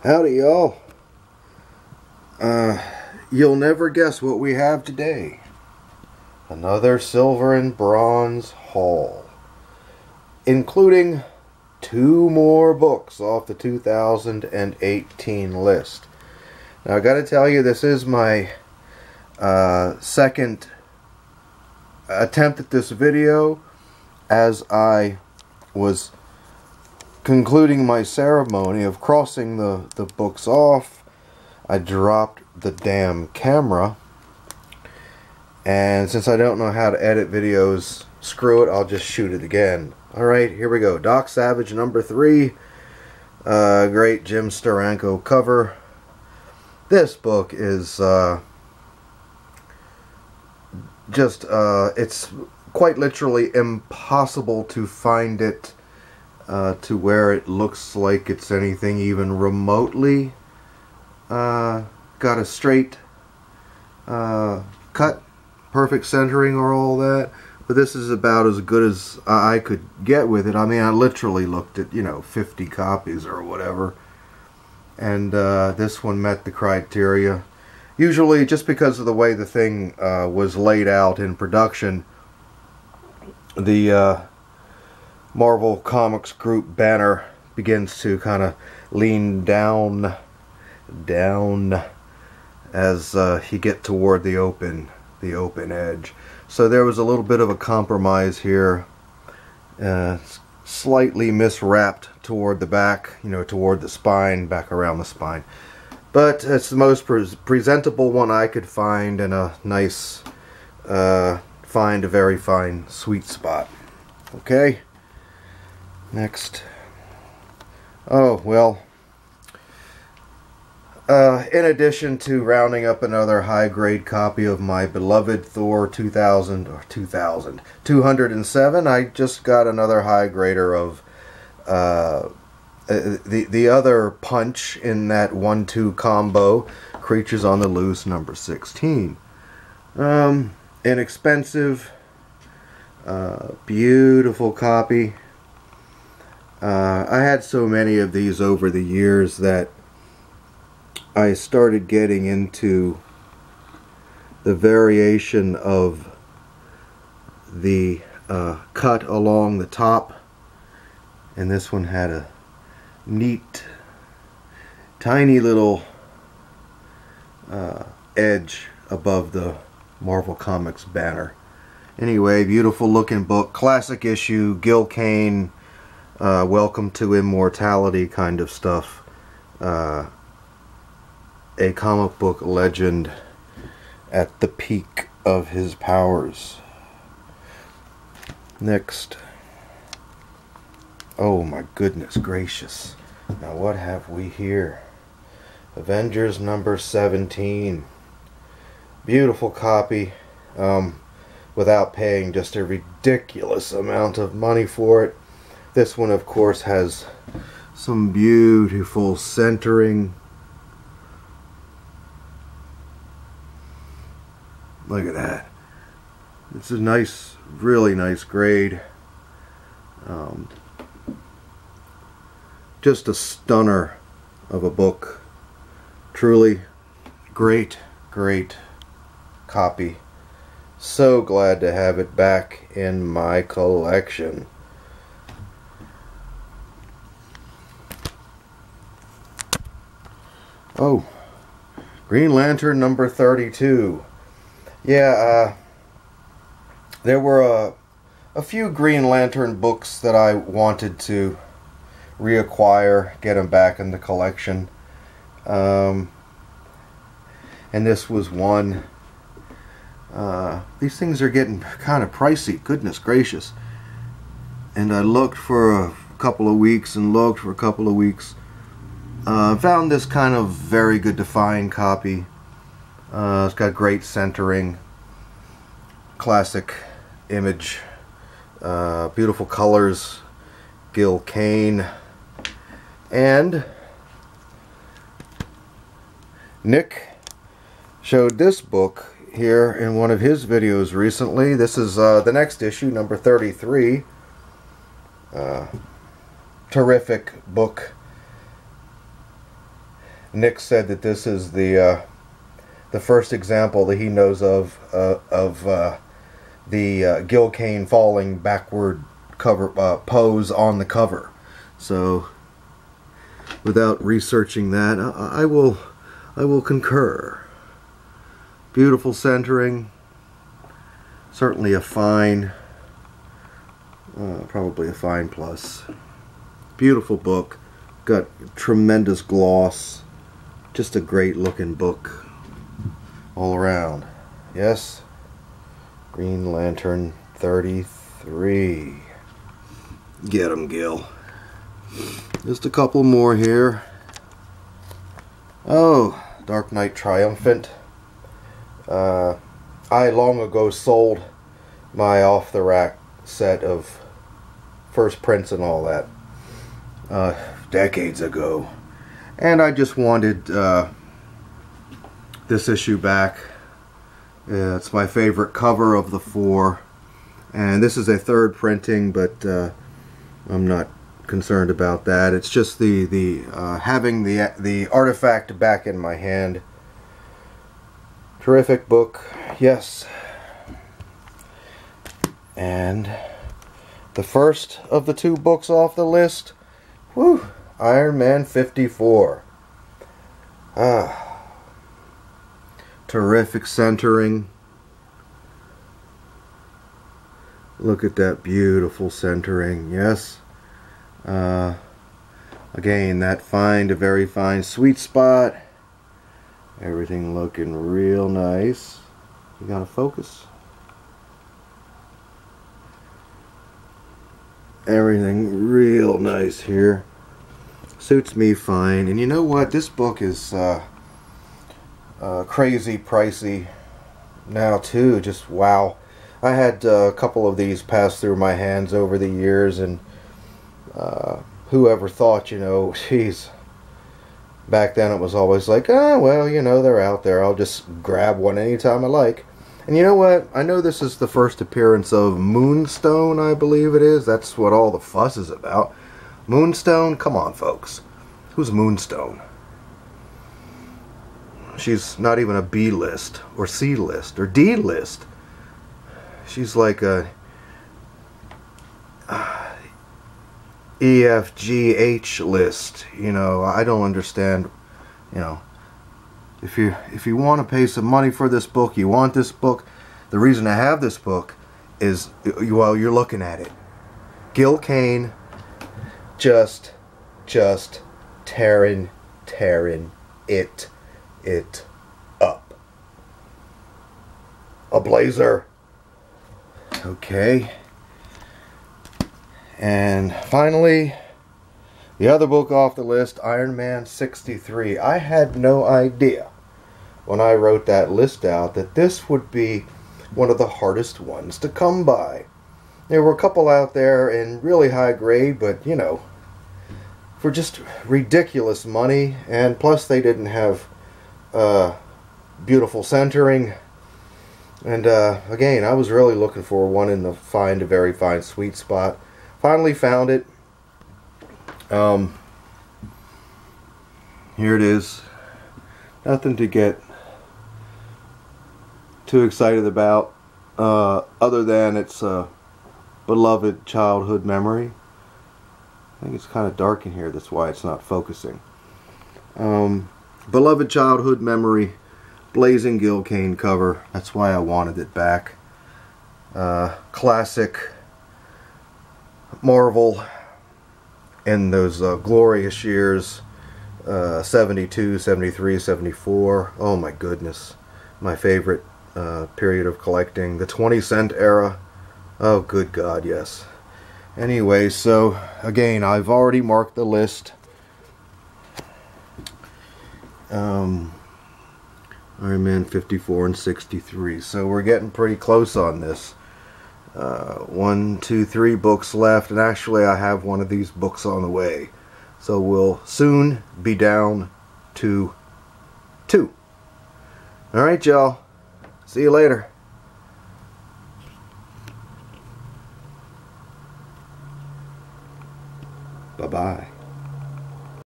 Howdy, y'all. You'll never guess what we have today. Another silver and bronze haul, including 2 more books off the 2018 list. Now, I gotta tell you, this is my second attempt at this video, as I was concluding my ceremony of crossing the books off. I dropped the damn camera, and since I don't know how to edit videos, screw it, I'll just shoot it again. Alright, here we go. Doc Savage number 3. Great Jim Steranko cover. This book is it's quite literally impossible to find it to where it looks like it's anything even remotely got a straight cut, perfect centering or all that, but this is about as good as I could get with it. I mean, I literally looked at 50 copies or whatever, and this one met the criteria. Usually, just because of the way the thing was laid out in production, the Marvel Comics Group banner begins to kind of lean down as you get toward the open edge. So there was a little bit of a compromise here, slightly miswrapped toward the back, toward the spine, back around the spine. But it's the most presentable one I could find, and a nice, a very fine sweet spot. Okay. Next. Oh, well, in addition to rounding up another high-grade copy of my beloved Thor 207, I just got another high-grader of the other punch in that 1-2 combo, Creatures on the Loose number 16. Inexpensive, beautiful copy. I had so many of these over the years that I started getting into the variation of the cut along the top, and this one had a neat, tiny little edge above the Marvel Comics banner. Anyway, beautiful looking book, classic issue, Gil Kane, welcome to immortality kind of stuff. A comic book legend at the peak of his powers. Next. Oh my goodness gracious. Now what have we here? Avengers number 17. Beautiful copy. Without paying just a ridiculous amount of money for it. This one, of course, has some beautiful centering. Look at that. It's a nice, really nice grade. Just a stunner of a book. Truly great, great copy. So glad to have it back in my collection. Oh, Green Lantern number 32. Yeah, there were a few Green Lantern books that I wanted to reacquire, get them back in the collection. And this was one. These things are getting kind of pricey, goodness gracious. And I looked for a couple of weeks and looked for a couple of weeks. Found this kind of very good to find copy. It's got great centering, classic image, beautiful colors, Gil Kane, and Nick showed this book here in one of his videos recently. This is the next issue, number 33. Terrific book. Nick said that this is the first example that he knows of the Gil Kane falling backward cover pose on the cover. So, without researching that, I will concur. Beautiful centering. Certainly a fine, probably a fine plus. Beautiful book. Got tremendous gloss. Just a great looking book all around. Yes. Green Lantern 33. Get 'em, Gil. Just a couple more here. Oh, Dark Knight Triumphant. I long ago sold my off-the-rack set of first prints and all that. Decades ago. And I just wanted this issue back. It's my favorite cover of the 4. And this is a third printing, but I'm not concerned about that. It's just the having the artifact back in my hand. Terrific book, yes. And the first of the 2 books off the list, whew, Iron Man 54. Terrific centering. Look at that beautiful centering, yes. Again, that fine to very fine sweet spot. Everything looking real nice. You gotta focus. Everything real nice here. Suits me fine. And you know what? This book is crazy pricey now too. Just wow. I had a couple of these pass through my hands over the years, and whoever thought, you know, geez. Back then it was always like, well, you know, they're out there. I'll just grab one anytime I like. And you know what? I know this is the first appearance of Moonstone, I believe it is. That's what all the fuss is about. Moonstone? Come on, folks. Who's Moonstone? She's not even a B list, or C list, or D list. She's like a E, F, G, H list. You know, I don't understand. You know, if you want to pay some money for this book, you want this book. The reason I have this book is, well, you're looking at it. Gil Kane just tearing it up. A blazer. Okay. And finally, the other book off the list, Iron Man 63. I had no idea when I wrote that list out that this would be one of the hardest ones to come by. There were a couple out there in really high grade, but you know, for just ridiculous money, and plus they didn't have beautiful centering. And again, I was really looking for one in the fine to very fine sweet spot. Finally found it. Here it is. Nothing to get too excited about, other than it's a beloved childhood memory. I think it's kind of dark in here, that's why it's not focusing. Beloved childhood memory, blazing Gil Kane cover. That's why I wanted it back. Classic Marvel in those glorious years, 72, 73, 74. Oh my goodness, my favorite period of collecting, the 20-cent era. Oh good God, yes. Anyway, so again, I've already marked the list. Iron Man 54 and 63, so we're getting pretty close on this. 1, 2, 3 books left, and actually I have one of these books on the way, so we'll soon be down to 2. Alright y'all, see you later. Bye bye.